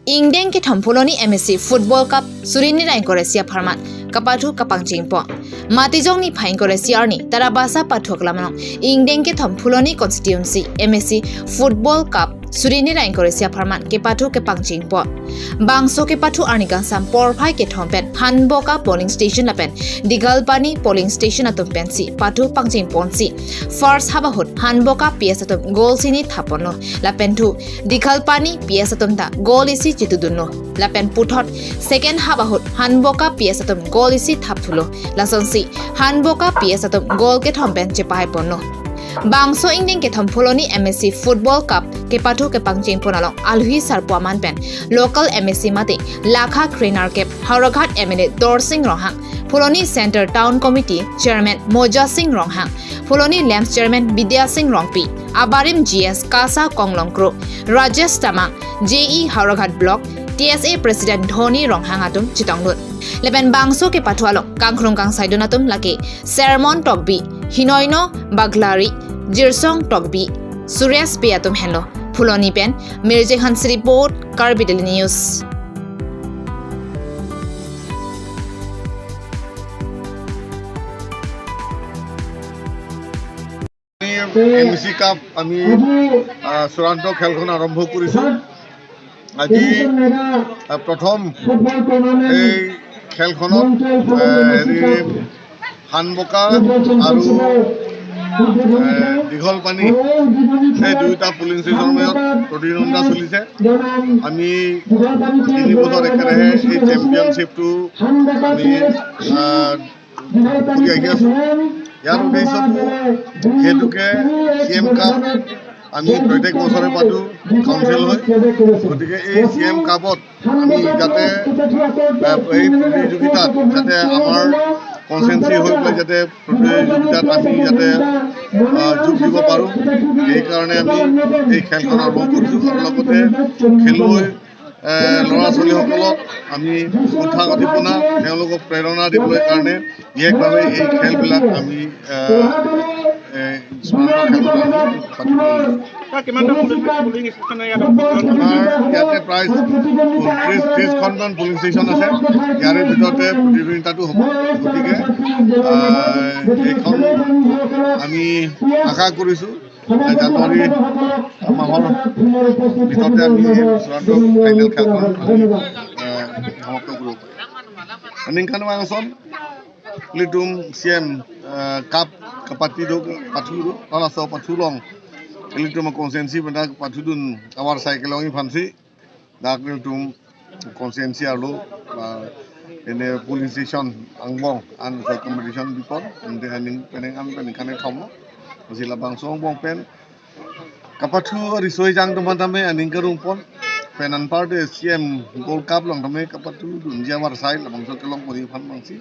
Ingdeng Kethom Pholoni MAC Football Cup Surini Rain Koresia Apharman kepathu kapangcheng po matijong ni phain Koresia ni tarabasa pathok lamano Ingdeng Kethom Pholoni constituency MAC Football Cup Surini Rain Koresia Apharman kepathu kapangcheng po bangso kepathu arnigang sam porphai Kethom pen hanboka polling station lapen digalpani polling station atom pensi pathu pangcheng ponsi first habahut hanboka PS atom goal sini thapono lapen thu digalpani PS atom ta goal isi chitudunno lapen puthot second habahut hanboka PS atom goal isi thapthulo lasonsi hanboka PS atom goal Kethom pen chepai ponno bangso Ingdeng Kethom Pholoni MAC Football Cup kepathu kapangcheng ponalong alhui sarpuaman pen local MAC mate lakha trainer kep Hauraghat MLA Dor Singh Ronghang Pholoni Center Town Committee Chairman Moja Singh Ronghang Pholoni Lamps Chairman Vidya Singh Rongpi Abarim GS Kasa Konglongkro Rajesh Tamang JE Hauraghat Block TSA President Dhoni Ronghang atum chitonglut lepen bangso ke pathualong kangkrong kang saidon atum lake sermon tokbi hinoino baglari jirsong tokbi Suresh P atum hello Pholoni pen Mirje Hans report Karbidel News MAC Cup আমি চূড়ান্ত খেলখন আৰম্ভ কৰিছো আজি প্ৰথম এই খেলখনত হানবকা আৰু দীঘলপানী এই দুয়োটা পুলিং ষ্টেচনৰ মাজত প্ৰতিদ্বন্দ্বিতা চলিছে আমি 3 বছৰ একেৰাহে এই চেম্পিয়নশ্বিপটো আমি কৰি আহি আছো ইয়াৰ উদ্দেশ্যটো হেতুকে CM কাপ আমি প্ৰত্যেক বছৰে পাতো কাউন্সিল হয় গতিকে এই CM কাপত আমি যাতে এই প্ৰতিযোগিতাত যাতে আমাৰ কনসেন্সি হৈ গৈ যাতে প্ৰতিযোগিতাত আমি যাতে যোগ দিব পাৰোঁ এই কাৰণে আমি এই খেলখন আৰম্ভ কৰিছোঁ আৰু লগতে খেলুৱৈ ল'ৰা ছোৱালীসকলক আমি উৎসাহ দিপনা তেওঁলোকক প্ৰেৰণা দিবলৈ কাৰণে বিশেষভাৱে এই খেলবিলাক আমি ইয়াতে প্ৰায় 30খনমান পুলিং ষ্টেচন আছে ইয়াৰে ভিতৰতে প্ৰতিযোগিতাটো হ'ব গতিকে এইখন আমি আশা কৰিছোঁ জানুৱাৰী মাহৰ ভিতৰতে আমি চূড়ান্ত ফাইনেল খেলখন সমাপ্ত কৰিব পাৰিম নিংখান মাংসন লিটুম CM Cup kapathu alas pathulong litum konsensi benda pathudun awar cyclong fansi dak litum konsensi alu ene police station angbong an competition bipon ende haning penengkan thomo sila bangsong bong pen kapathu risoi jang teman-teman aning kerung pon penan part CM Gold Cup long tame kapathu dunja war sai bangso kelong pori phan mangsi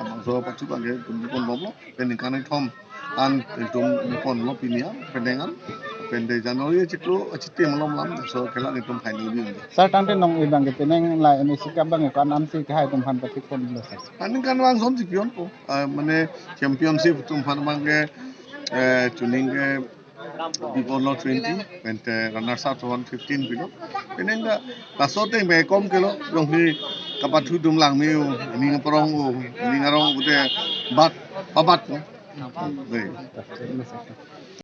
bangso pathu bage pon bobo penengkan thom an tum pon lo pinia pendengan pende Januari ciklo cite melom lam so kela nitum final din sar tante nong ibang peneng la MAC Cup bang kan am si kai tum phan patik pon lo sa aning kan wang som champion ko mane championship tum phan mange tuning ke people not 20 and runners up 115 kilo penenga lasote me kom kilo long hi kapathu dum lang mi ni ngprong ni ngarong ute bat pabat